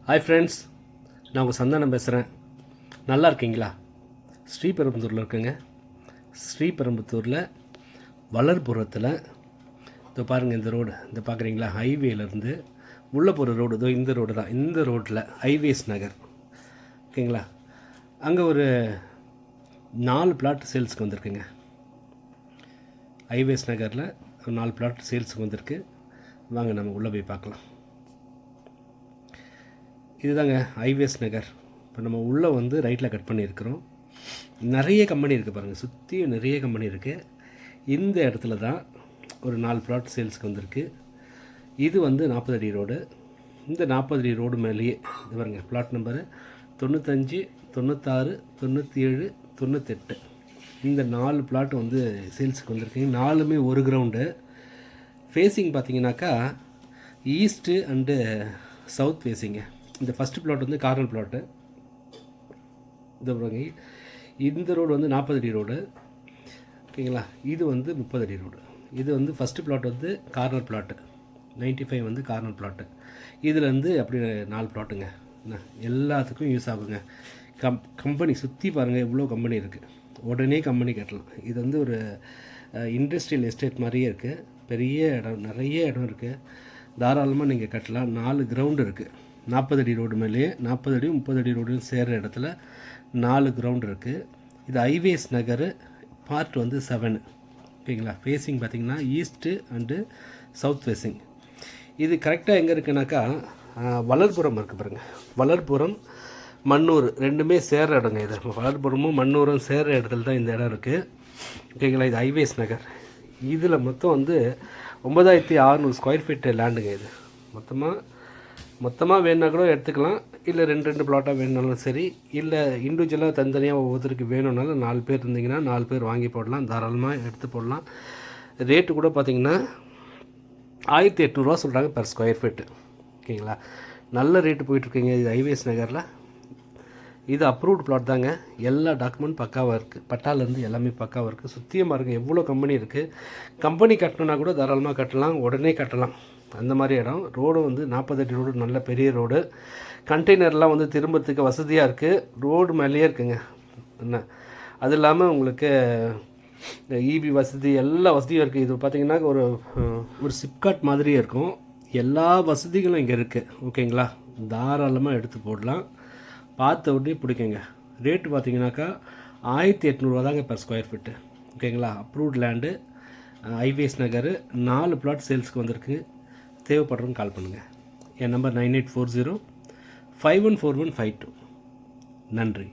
Hi friends, நான் உங்கள் சந்தானம் பேசுகிறேன். நல்லா இருக்கீங்களா? ஸ்ரீபெரும்புத்தூரில் இருக்குங்க. ஸ்ரீபெரும்புத்தூரில் வளர்புறத்தில் இதோ பாருங்கள், இந்த ரோடு இந்த பார்க்குறீங்களா, ஹைவேலேருந்து உள்ளே போகிற ரோடு. இதோ இந்த ரோடு தான். இந்த ரோட்டில் ஹைவேஸ் நகர், ஓகேங்களா. அங்கே ஒரு 4 பிளாட் சேல்ஸுக்கு வந்திருக்குங்க. ஹைவேஸ் நகரில் 4 பிளாட் சேல்ஸுக்கு வந்திருக்கு. வாங்க நம்ம உள்ளே போய் பார்க்கலாம். இதுதாங்க ஹைவேஸ் நகர். இப்போ நம்ம உள்ளே வந்து ரைட்டில் கட் பண்ணியிருக்கிறோம். நிறைய கம்பெனி இருக்குது பாருங்கள், சுற்றி நிறைய கம்பெனி இருக்குது. இந்த இடத்துல தான் ஒரு 4 பிளாட் சேல்ஸுக்கு வந்திருக்கு. இது வந்து 40 அடி ரோடு. இந்த 40 அடி ரோடு மேலேயே இது பாருங்கள், பிளாட் நம்பரு 95, 96, 97, 98. இந்த 4 பிளாட் வந்து சேல்ஸுக்கு வந்திருக்குங்க. 4மே ஒரு கிரவுண்டு. ஃபேஸிங் பார்த்தீங்கன்னாக்கா ஈஸ்ட்டு அண்டு சவுத் ஃபேஸிங்க. இந்த ஃபஸ்ட்டு பிளாட் வந்து கார்னர் பிளாட்டு. இந்த ரோடு வந்து 40 அடி ரோடு, ஓகேங்களா. இது வந்து 30 அடி ரோடு. இது வந்து ஃபஸ்ட்டு பிளாட் வந்து கார்னர் பிளாட்டு, 95 வந்து கார்னர் பிளாட்டு. இதில் வந்து அப்படி 4 பிளாட்டுங்க. எல்லாத்துக்கும் யூஸ் ஆகுங்க. கம்பெனி சுற்றி பாருங்கள், எவ்வளோ கம்பெனி இருக்குது. உடனே கம்பெனி கட்டலாம். இது வந்து ஒரு இண்டஸ்ட்ரியல் எஸ்டேட் மாதிரியே இருக்குது. பெரிய இடம், நிறைய இடம் இருக்குது. தாராளமாக நீங்கள் கட்டலாம். 4 கிரவுண்டு இருக்குது. 40 அடி ரோடு மேலேயே 40 அடி 30 அடி ரோடு சேர்கிற இடத்துல 4 கிரவுண்ட் இருக்குது. இது ஹைவேஸ் நகர் பார்ட் வந்து 7, ஓகேங்களா. ஃபேஸிங் பார்த்திங்கன்னா ஈஸ்ட்டு அண்டு சவுத் ஃபேஸிங். இது கரெக்டாக எங்கே இருக்குனாக்கா வளர்புறம் இருக்குது பாருங்கள். வளர்புறம் மண்ணூர் ரெண்டுமே சேர்கிற இடங்க. இது வளர்புறமும் மண்ணூரும் சேர்கிற இடத்துல தான் இந்த இடம் இருக்குது, ஓகேங்களா. இது ஹைவேஸ் நகர். இதில் மொத்தம் வந்து 9600 ஸ்கொயர் ஃபீட் லேண்டுங்க. இது மொத்தமாக வேணுன்னா கூட எடுத்துக்கலாம். இல்லை 2 பிளாட்டாக வேணுனாலும் சரி, இல்லை இண்டிவிஜுவலாக தனித்தனியாக ஒவ்வொருத்தருக்கு வேணும்னாலும் 4 பேர் இருந்தீங்கன்னா 4 பேர் வாங்கி போடலாம். தாராளமாக எடுத்து போடலாம். ரேட்டு கூட பார்த்திங்கன்னா 1800 ரூபா சொல்கிறாங்க பெர் ஸ்கொயர் ஃபீட்டு, ஓகேங்களா. நல்ல ரேட்டு போயிட்டுருக்குங்க. இது ஹைவேஸ் நகரில். இது அப்ரூவ்டு பிளாட் தாங்க. எல்லா டாக்குமெண்ட் பக்காவாக இருக்குது. பட்டாலேருந்து எல்லாமே பக்காவாக இருக்குது. சுற்றியமாக இருக்குது. எவ்வளோ கம்பெனி இருக்குது. கம்பெனி கட்டணுன்னா கூட தாராளமாக கட்டலாம், உடனே கட்டலாம். அந்த மாதிரி இடம். ரோடு வந்து 40 அடி ரோடு, நல்ல பெரிய ரோடு. கண்டெய்னர்லாம் வந்து திரும்புறதுக்கு வசதியாக இருக்குது. ரோடு மேலேயே இருக்குங்க. என்ன அது இல்லாமல் உங்களுக்கு இபி வசதி, எல்லா வசதியும் இருக்குது. இது பார்த்திங்கன்னா ஒரு சிப்காட் மாதிரியே இருக்கும். எல்லா வசதிகளும் இங்கே இருக்குது, ஓகேங்களா. தாராளமாக எடுத்து போடலாம். பார்த்த உடனே பிடிக்குங்க. ரேட்டு பார்த்திங்கனாக்கா 1800 ரூபா தாங்க பெர் ஸ்கொயர் ஃபீட்டு, ஓகேங்களா. அப்ரூவ்ட் லேண்டு, ஹைவேஸ் நகர். 4 பிளாட் சேல்ஸுக்கு வந்திருக்கு. தேவைப்படுறவங்க கால் பண்ணுங்கள். என் நம்பர் 9840 514152. நன்றி.